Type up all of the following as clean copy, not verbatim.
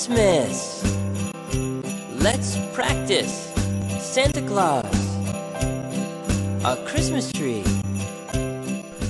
Christmas. Let's practice. Santa Claus. A Christmas tree.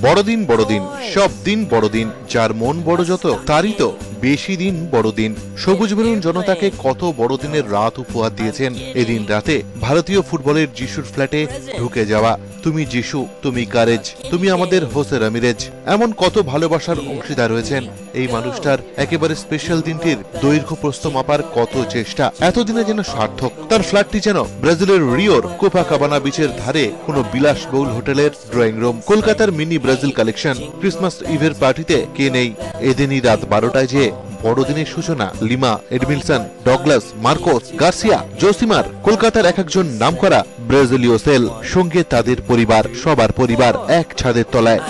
বড়দিন বড়দিন, সব দিন বড়দিন, যার মন বড় যত তারই তো বেশি দিন বড়দিন। সবুজ বেলুন জনতাকে কত বড়দিনের রাত উপহার দিয়েছেন। এদিন রাতে ভারতীয় ফুটবলের যিশুর ফ্ল্যাটে ঢুকে যাওয়া, তুমি যিশু, তুমি কারেজ, তুমি আমাদের হোসে রামিরেজ, এমন কত ভালোবাসার অংশীদার হয়েছেন। এই মানুষটার একেবারে স্পেশাল দিনটির দৈর্ঘ্য প্রস্থ মাপার কত চেষ্টা এতদিনে যেন সার্থক। তার ফ্ল্যাটটি যেন ব্রাজিলের রিওর কোপাকাবানা বিচের ধারে কোনো বিলাসবহুল হোটেলের ড্রয়িং রুম। কলকাতার মিনি ব্রাজিল কালেকশন। ক্রিসমাস ইভের পার্টিতে কে নেই? এদিনই রাত 12টায় যে বড়দিনের সূচনা। Lima, Edmilson, Douglas, Marcos, Garcia, Josimar, কলকাতার এক একজন নামকরা ব্রাজিলীয় সেল, সঙ্গে তাদের পরিবার, সবার পরিবার এক ছাদের তলায়।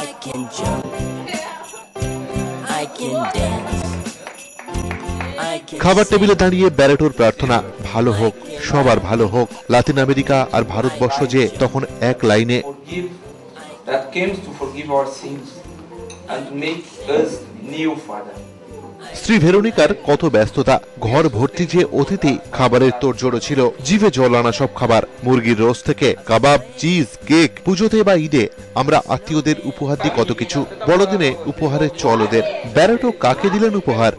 খাবার টেবিলে দাঁড়িয়ে ব্যারেটোর প্রার্থনা, ভালো হোক, সবার ভালো হোক। লাতিন আমেরিকা আর ভারতবর্ষ যে তখন এক লাইনে। স্ত্রী ভেরোনিকার কত ব্যস্ততা, ঘর ভর্তি যে অতিথি, খাবারের তোড়জোড় ছিল, জিভে জল আনা সব খাবার, মুরগির রোস্ট থেকে কাবাব, চিজ, কেক। পুজোতে বা ঈদে আমরা আত্মীয়দের উপহার দিই কত কিছু, বড়দিনে উপহারের চল ওদের। ব্যারেটো কাকে দিলেন উপহার?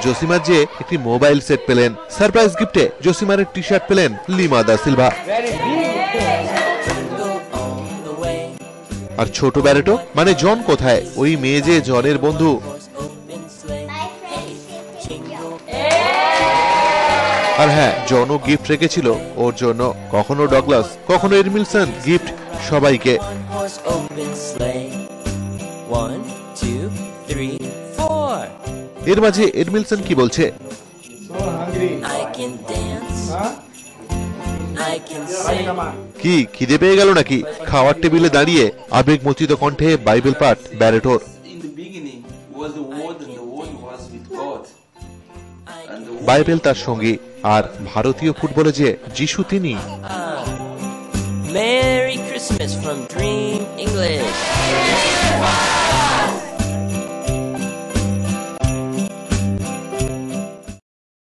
জোসিমার যে একটি মোবাইল সেট পেলেন। সারপ্রাইজ গিফটে জোসিমারের টি শার্ট পেলেন লিমা দা সিলভা। আর ছোট ব্যারেটো মানে জন কোথায়? ওই মেয়ে যে জনের বন্ধু। আর হ্যাঁ, জনও গিফট রেখেছিল ওর জন্য। কখনো ডগলাস, কখনো এডমিলসন, গিফট সবাইকে। এর মাঝে এডমিলসন কি বলছে? কি খিদে পেয়ে গেল নাকি? খাওয়ার টেবিলে দাঁড়িয়ে আবেগমথিত কণ্ঠে বাইবেল পাঠ ব্যারেটোর। বাইবেল তার সঙ্গী, আর ভারতীয় ফুটবলে যে যিশু তিনি। Merry Christmas from Dream English.